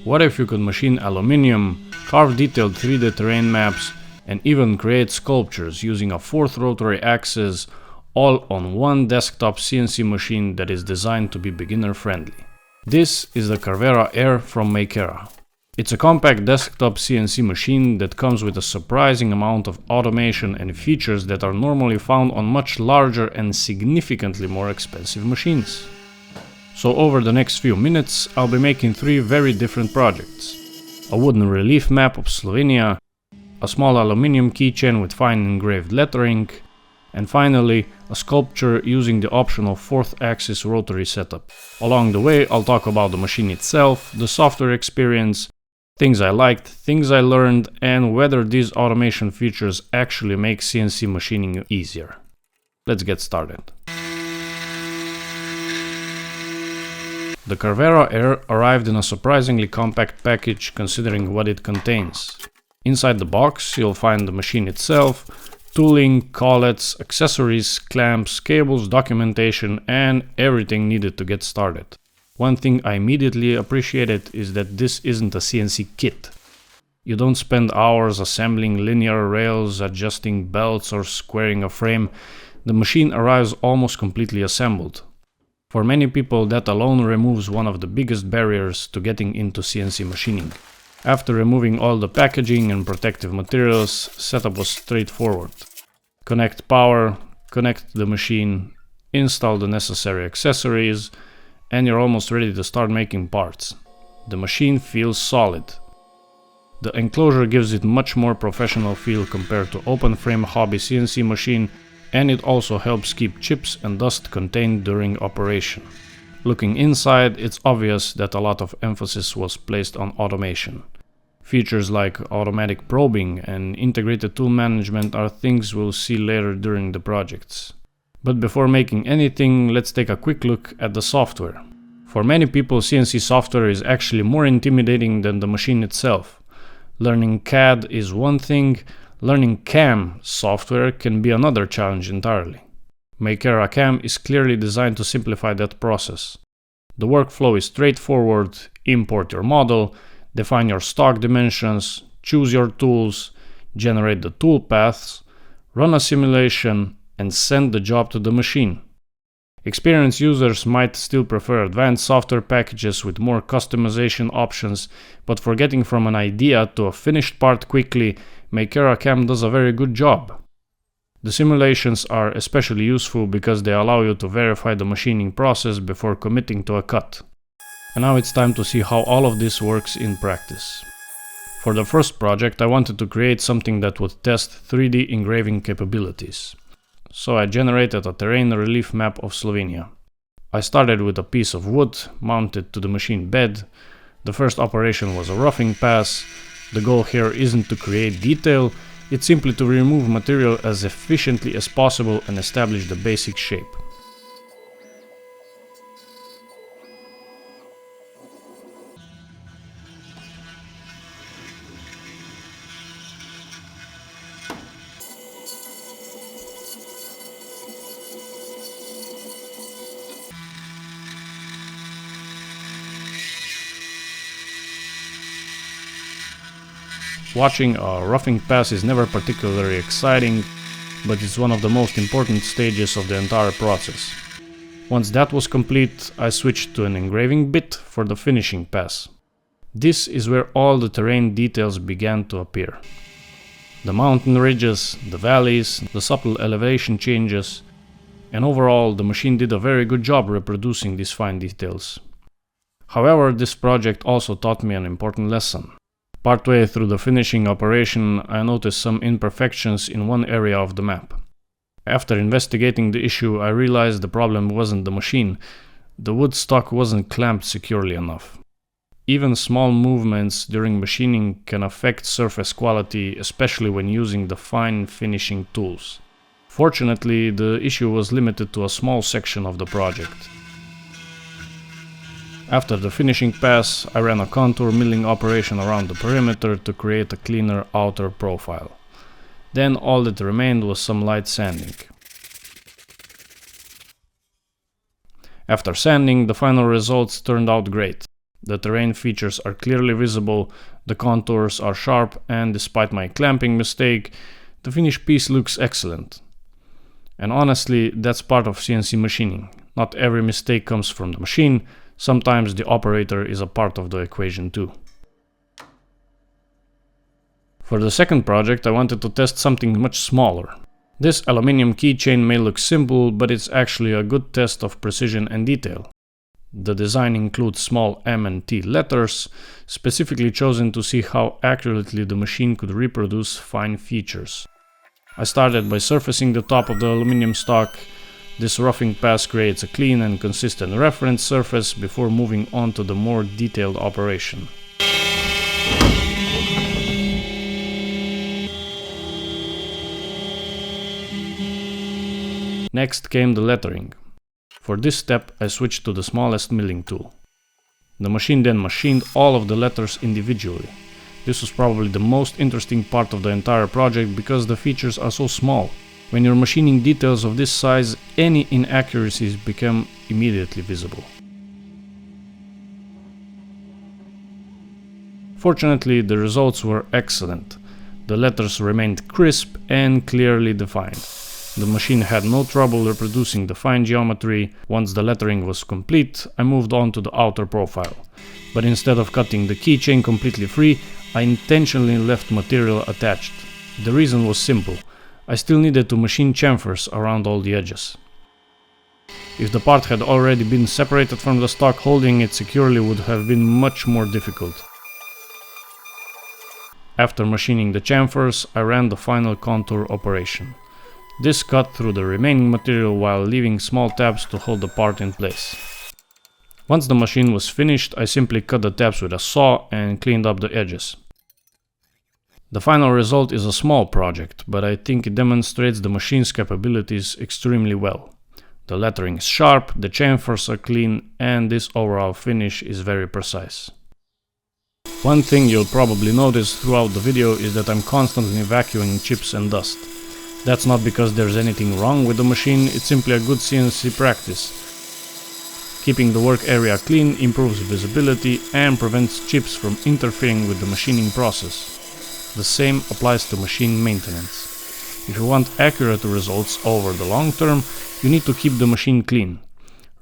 What if you could machine aluminium, carve detailed 3D terrain maps, and even create sculptures using a fourth rotary axis, all on one desktop CNC machine that is designed to be beginner friendly? This is the Carvera Air from Makera. It's a compact desktop CNC machine that comes with a surprising amount of automation and features that are normally found on much larger and significantly more expensive machines. So over the next few minutes, I'll be making 3 very different projects. A wooden relief map of Slovenia, a small aluminium keychain with fine engraved lettering, and finally, a sculpture using the optional 4th axis rotary setup. Along the way, I'll talk about the machine itself, the software experience, things I liked, things I learned, and whether these automation features actually make CNC machining easier. Let's get started. The Carvera Air arrived in a surprisingly compact package considering what it contains. Inside the box you'll find the machine itself, tooling, collets, accessories, clamps, cables, documentation, and everything needed to get started. One thing I immediately appreciated is that this isn't a CNC kit. You don't spend hours assembling linear rails, adjusting belts, or squaring a frame. The machine arrives almost completely assembled. For many people, that alone removes one of the biggest barriers to getting into CNC machining. After removing all the packaging and protective materials, setup was straightforward. Connect power, connect the machine, install the necessary accessories, and you're almost ready to start making parts. The machine feels solid. The enclosure gives it much more professional feel compared to open frame hobby CNC machine, and it also helps keep chips and dust contained during operation. Looking inside, it's obvious that a lot of emphasis was placed on automation. Features like automatic probing and integrated tool management are things we'll see later during the projects. But before making anything, let's take a quick look at the software. For many people, CNC software is actually more intimidating than the machine itself. Learning CAD is one thing, learning CAM software can be another challenge entirely. Makera CAM is clearly designed to simplify that process. The workflow is straightforward: import your model, define your stock dimensions, choose your tools, generate the tool paths, run a simulation, and send the job to the machine. Experienced users might still prefer advanced software packages with more customization options, but for getting from an idea to a finished part quickly, Makera CAM does a very good job. The simulations are especially useful because they allow you to verify the machining process before committing to a cut. And now it's time to see how all of this works in practice. For the first project, I wanted to create something that would test 3D engraving capabilities. So I generated a terrain relief map of Slovenia. I started with a piece of wood mounted to the machine bed. The first operation was a roughing pass. The goal here isn't to create detail, it's simply to remove material as efficiently as possible and establish the basic shape. Watching a roughing pass is never particularly exciting, but it's one of the most important stages of the entire process. Once that was complete, I switched to an engraving bit for the finishing pass. This is where all the terrain details began to appear. The mountain ridges, the valleys, the subtle elevation changes, and overall the machine did a very good job reproducing these fine details. However, this project also taught me an important lesson. Partway through the finishing operation, I noticed some imperfections in one area of the map. After investigating the issue, I realized the problem wasn't the machine. The wood stock wasn't clamped securely enough. Even small movements during machining can affect surface quality, especially when using the fine finishing tools. Fortunately, the issue was limited to a small section of the project. After the finishing pass, I ran a contour milling operation around the perimeter to create a cleaner outer profile. Then all that remained was some light sanding. After sanding, the final results turned out great. The terrain features are clearly visible, the contours are sharp, and despite my clamping mistake, the finished piece looks excellent. And honestly, that's part of CNC machining. Not every mistake comes from the machine, sometimes the operator is a part of the equation too. For the second project, I wanted to test something much smaller. This aluminium keychain may look simple, but it's actually a good test of precision and detail. The design includes small M and T letters, specifically chosen to see how accurately the machine could reproduce fine features. I started by surfacing the top of the aluminium stock. This roughing pass creates a clean and consistent reference surface before moving on to the more detailed operation. Next came the lettering. For this step, I switched to the smallest milling tool. The machine then machined all of the letters individually. This was probably the most interesting part of the entire project because the features are so small. When you're machining details of this size, any inaccuracies become immediately visible. Fortunately, the results were excellent. The letters remained crisp and clearly defined. The machine had no trouble reproducing the fine geometry. Once the lettering was complete, I moved on to the outer profile. But instead of cutting the keychain completely free, I intentionally left material attached. The reason was simple. I still needed to machine chamfers around all the edges. If the part had already been separated from the stock, holding it securely would have been much more difficult. After machining the chamfers, I ran the final contour operation. This cut through the remaining material while leaving small tabs to hold the part in place. Once the machine was finished, I simply cut the tabs with a saw and cleaned up the edges. The final result is a small project, but I think it demonstrates the machine's capabilities extremely well. The lettering is sharp, the chamfers are clean, and this overall finish is very precise. One thing you'll probably notice throughout the video is that I'm constantly vacuuming chips and dust. That's not because there's anything wrong with the machine, it's simply a good CNC practice. Keeping the work area clean improves visibility and prevents chips from interfering with the machining process. The same applies to machine maintenance. If you want accurate results over the long term, you need to keep the machine clean.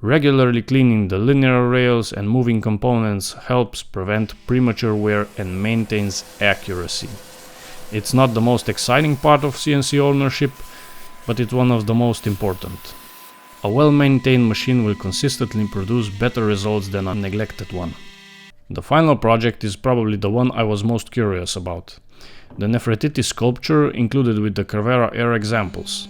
Regularly cleaning the linear rails and moving components helps prevent premature wear and maintains accuracy. It's not the most exciting part of CNC ownership, but it's one of the most important. A well-maintained machine will consistently produce better results than a neglected one. The final project is probably the one I was most curious about. The Nefertiti sculpture included with the Carvera Air examples.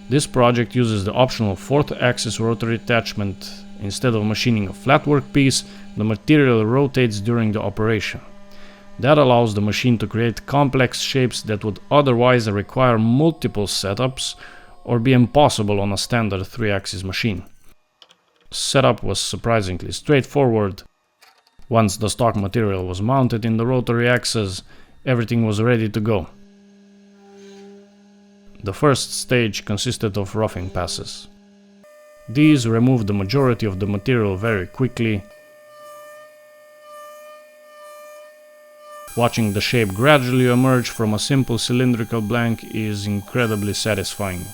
This project uses the optional 4th axis rotary attachment. Instead of machining a flat workpiece, the material rotates during the operation. That allows the machine to create complex shapes that would otherwise require multiple setups or be impossible on a standard 3-axis machine. Setup was surprisingly straightforward. Once the stock material was mounted in the rotary axis, everything was ready to go. The first stage consisted of roughing passes. These removed the majority of the material very quickly. Watching the shape gradually emerge from a simple cylindrical blank is incredibly satisfying.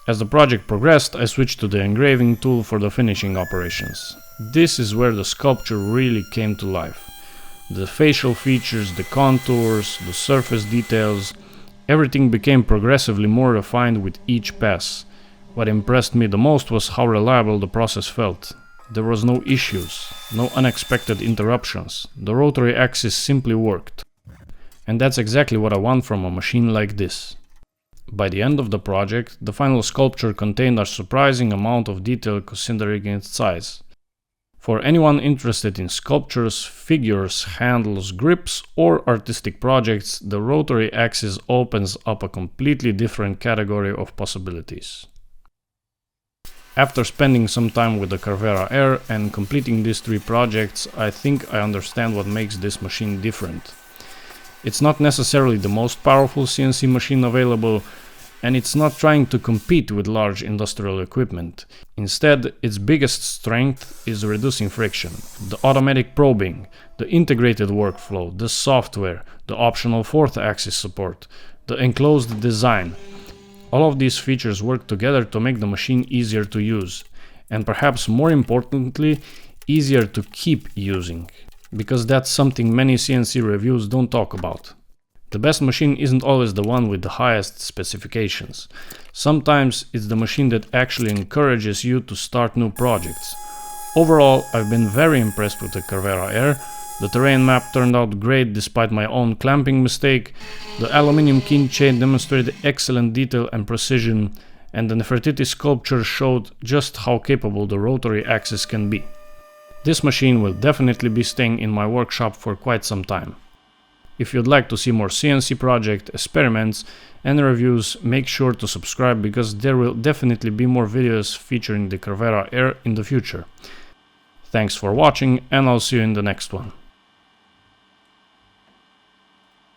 As the project progressed, I switched to the engraving tool for the finishing operations. This is where the sculpture really came to life. The facial features, the contours, the surface details, everything became progressively more refined with each pass. What impressed me the most was how reliable the process felt. There was no issues, no unexpected interruptions. The rotary axis simply worked. And that's exactly what I want from a machine like this. By the end of the project, the final sculpture contained a surprising amount of detail considering its size. For anyone interested in sculptures, figures, handles, grips, or artistic projects, the rotary axis opens up a completely different category of possibilities. After spending some time with the Carvera Air and completing these 3 projects, I think I understand what makes this machine different. It's not necessarily the most powerful CNC machine available, and it's not trying to compete with large industrial equipment. Instead, its biggest strength is reducing friction. The automatic probing, the integrated workflow, the software, the optional 4th axis support, the enclosed design. All of these features work together to make the machine easier to use, and perhaps more importantly, easier to keep using, because that's something many CNC reviews don't talk about. The best machine isn't always the one with the highest specifications. Sometimes it's the machine that actually encourages you to start new projects. Overall, I've been very impressed with the Carvera Air. The terrain map turned out great despite my own clamping mistake. The aluminium keychain demonstrated excellent detail and precision, and the Nefertiti sculpture showed just how capable the rotary axis can be. This machine will definitely be staying in my workshop for quite some time. If you'd like to see more CNC project experiments and reviews, make sure to subscribe, because there will definitely be more videos featuring the Carvera Air in the future. Thanks for watching, and I'll see you in the next one.